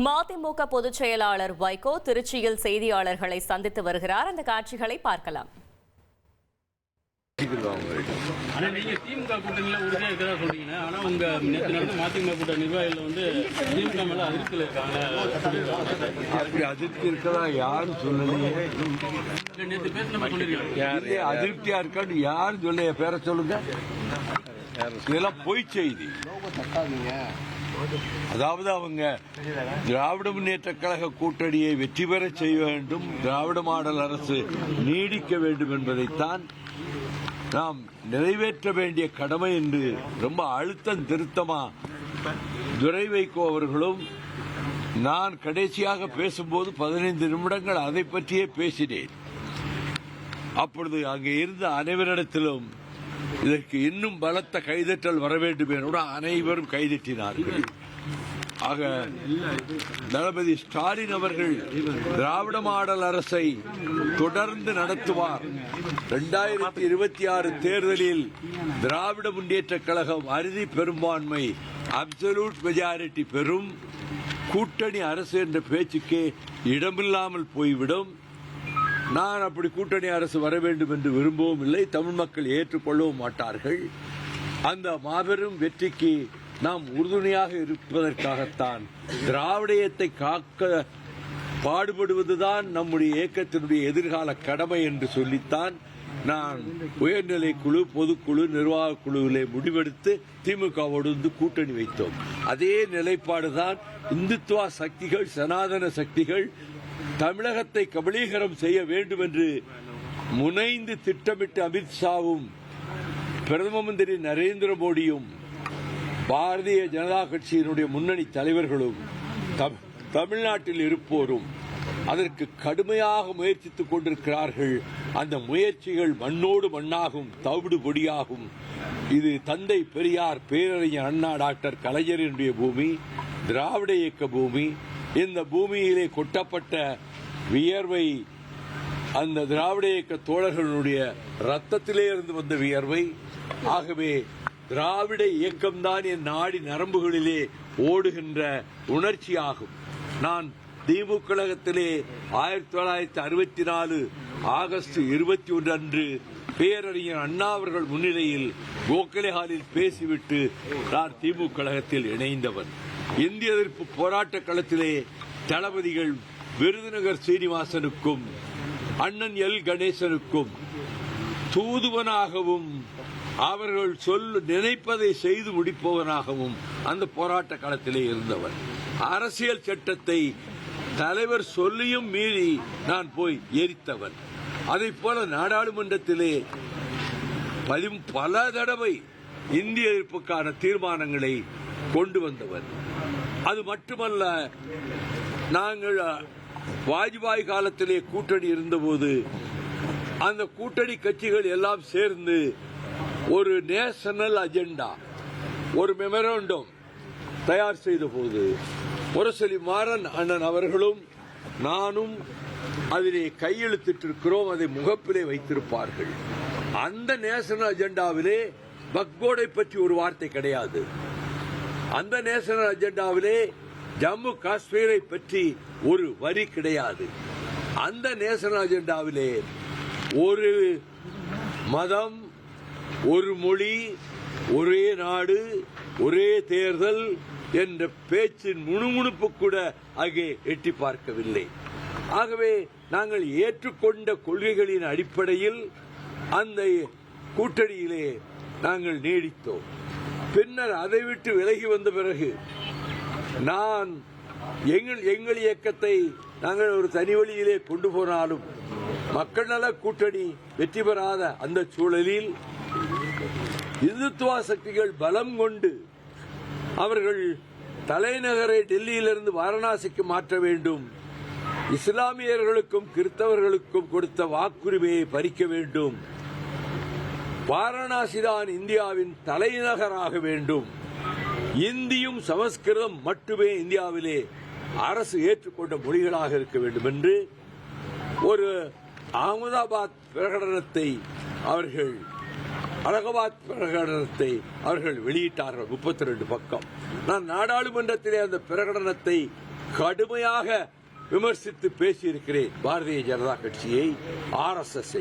மதிமுக பொதுச் செயலாளர் வைகோ திருச்சியில் செய்தியாளர்களை சந்தித்து வருகிறார். அந்த காட்சிகளை பார்க்கலாம். நீங்க திமுக கூட்டணியில உறுதியா இருக்கிறதா சொல்றீங்க. ஆனா உங்க நேற்று நடந்த மதிமுக கூட்ட நிர்வாகிகள் வந்து திமுக மேல அதிருப்தியில் இருக்காங்க. அப்படி அதிருப்தி இருக்கதா யாரும் சொல்லலையே. நேற்று பேசின சொல்லிருக்காங்க. அதிருப்தியா இருக்கான்னு யாரும் சொல்ல. பேர சொல்லுங்க. இதெல்லாம் பொய் செய்தி. அதாவது அவங்க திராவிட முன்னேற்ற கழக கூட்டணியை வெற்றி பெற செய்ய வேண்டும், திராவிட மாடல் அரசு நீடிக்க வேண்டும் என்பதைத்தான் நாம் நிறைவேற்ற வேண்டிய கடமை என்று ரொம்ப அழுத்தம் திருத்தமா துரை வைகோ அவர்களும், நான் கடைசியாக பேசும்போது 15 நிமிடங்கள் அதை பற்றியே பேசினேன். அப்பொழுது அங்கே இருந்த அனைவரிடத்திலும் இதற்கு இன்னும் பலத்த கைதட்டல் வர வேண்டும் என அனைவரும் கைதட்டினார்கள். ஆக தளபதி ஸ்டாலின் அவர்கள் திராவிட மாடல் அரசை தொடர்ந்து நடத்துவார். 2026 தேர்தலில் திராவிட முன்னேற்ற கழகம் அறுதி பெரும்பான்மை அப்சல்யூட் மெஜாரிட்டி பெறும். கூட்டணி அரசு என்ற பேச்சுக்கே இடமில்லாமல் போய்விடும். நான் அப்படி கூட்டணி அரசு வர வேண்டும் என்று விரும்பவும் இல்லை, தமிழ் மக்கள் ஏற்றுக்கொள்ளவும் மாட்டார்கள். அந்த மாபெரும் வெற்றிக்கு நாம் உறுதுணையாக இருப்பதற்காகத்தான் திராவிடத்தை காக்க பாடுபடுவதுதான் நம்முடைய இயக்கத்தினுடைய எதிர்கால கடமை என்று சொல்லித்தான் நான் உயர்நிலை குழு, பொதுக்குழு, நிர்வாக குழுவிலே முடிவெடுத்து திமுகவோடு கூட்டணி வைத்தோம். அதே நிலைப்பாடுதான் இந்துத்துவ சக்திகள், சனாதன சக்திகள் தமிழகத்தை கபலீகரம் செய்ய வேண்டும் என்று முனைந்து திட்டமிட்டு அமித்ஷாவும் பிரதம மந்திரி நரேந்திர மோடியும் பாரதிய ஜனதா கட்சியினுடைய முன்னணி தலைவர்களும் தமிழ்நாட்டில் இருப்போரும் அதற்கு கடுமையாக முயற்சித்துக் கொண்டிருக்கிறார்கள். அந்த முயற்சிகள் மண்ணோடு மண்ணாகும், தவிடு பொடியாகும். இது தந்தை பெரியார், பேரறிஞர் அண்ணா, டாக்டர் கலைஞரினுடைய பூமி, திராவிட இயக்க பூமி. இந்த பூமியிலே கொட்டப்பட்ட வியர்வை அந்த திராவிட இயக்க தோழர்களுடைய ரத்தத்திலே இருந்து வந்த வியர்வை. ஆகவே திராவிட இயக்கம்தான் என் நாடி நரம்புகளிலே ஓடுகின்ற உணர்ச்சியாகும். நான் திமுக கழகத்திலே 1964 ஆகஸ்ட் 21 அன்று பேரறிஞர் அண்ணா அவர்கள் முன்னிலையில் கோகலே ஹாலில் பேசிவிட்டு நான் திமுக கழகத்தில் இணைந்தவன். இந்திய எதிர்ப்பு போராட்ட களத்திலே தளபதிகள் விருதுநகர் சீனிவாசனுக்கும் அண்ணன் எல் கணேசனுக்கும் தூதுவனாகவும் அவர்கள் நினைப்பதை செய்து முடிப்பவனாகவும் அந்த போராட்ட களத்திலே இருந்தவர். அரசியல் சட்டத்தை தலைவர் சொல்லியும் மீறி நான் போய் எரித்தவன். அதை போல நாடாளுமன்றத்திலே பல தடவை இந்திய எதிர்ப்புக்கான தீர்மானங்களை கொண்டு வந்தவர். அது மட்டுமல்ல, நாங்கள் வாஜ்பாய் காலத்திலே கூட்டணி இருந்தபோது அந்த கூட்டணி கட்சிகள் எல்லாம் சேர்ந்து ஒரு நேஷனல் அஜெண்டா, ஒரு மெமரண்டம் தயார் செய்த போது முரசொலி மாறன் அண்ணன் அவர்களும் நானும் அதிலே கையெழுத்திட்டிருக்கிறோம். அதை முகப்பிலே வைத்திருப்பார்கள். அந்த நேஷனல் அஜெண்டாவிலே பக்போர்டை பற்றி ஒரு வார்த்தை கிடையாது. அந்த நேஷனல் அஜெண்டாவிலே ஜம்மு காஷ்மீரை பற்றி ஒரு வரி கிடையாது. அந்த நேஷனல் அஜெண்டாவிலே ஒரு மதம், ஒரு மொழி, ஒரே நாடு, ஒரே தேர்தல் என்ற பேச்சின் முணுமுணுப்பு கூட அங்கே எட்டி பார்க்கவில்லை. ஆகவே நாங்கள் ஏற்றுக்கொண்ட கொள்கைகளின் அடிப்படையில் அந்த கூட்டணியிலே நாங்கள் நீடித்தோம். பின்னர் அதை விட்டு விலகி வந்த பிறகு நான் எங்கள் இயக்கத்தை நாங்கள் ஒரு தனி வழியிலே கொண்டு போனாலும் மக்கள் நல கூட்டணி வெற்றி பெறாத அந்த சூழலில் இந்துத்துவ சக்திகள் பலம் கொண்டு அவர்கள் தலைநகரை டெல்லியிலிருந்து வாரணாசிக்கு மாற்ற வேண்டும், இஸ்லாமியர்களுக்கும் கிறிஸ்தவர்களுக்கும் கொடுத்த வாக்குரிமையை பறிக்க வேண்டும், வாரணாசிதான் இந்தியாவின் தலைநகராக வேண்டும், இந்தியும் சமஸ்கிருதம் மட்டுமே இந்தியாவிலே அரசு ஏற்றுக்கொண்ட மொழிகளாக இருக்க வேண்டும் என்று ஒரு அகமதாபாத் பிரகடனத்தை அவர்கள் அலகாபாத் பிரகடனத்தை அவர்கள் வெளியிட்டார்கள். 32 பக்கம். நான் நாடாளுமன்றத்திலே அந்த பிரகடனத்தை கடுமையாக விமர்சித்து பேசியிருக்கிறேன். பாரதிய ஜனதா கட்சியை, RSS.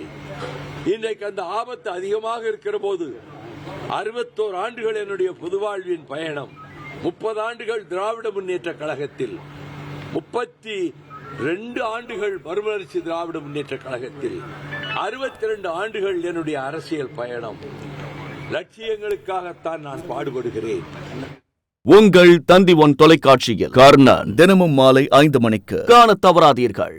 இன்றைக்கு அந்த ஆபத்து அதிகமாக இருக்கிற போது 61 ஆண்டுகள் என்னுடைய பொதுவாழ்வின் பயணம், 30 ஆண்டுகள் திராவிட முன்னேற்ற கழகத்தில், 32 ஆண்டுகள் மறுமலர்ச்சி திராவிட முன்னேற்ற கழகத்தில், 62 ஆண்டுகள் என்னுடைய அரசியல் பயணம். லட்சியங்களுக்காகத்தான் நான் பாடுபடுகிறேன். உங்கள் தந்தி ஒன் தொலைக்காட்சியில் கர்ணன் தினமும் மாலை 5 மணிக்கு காணத் தவறாதீர்கள்.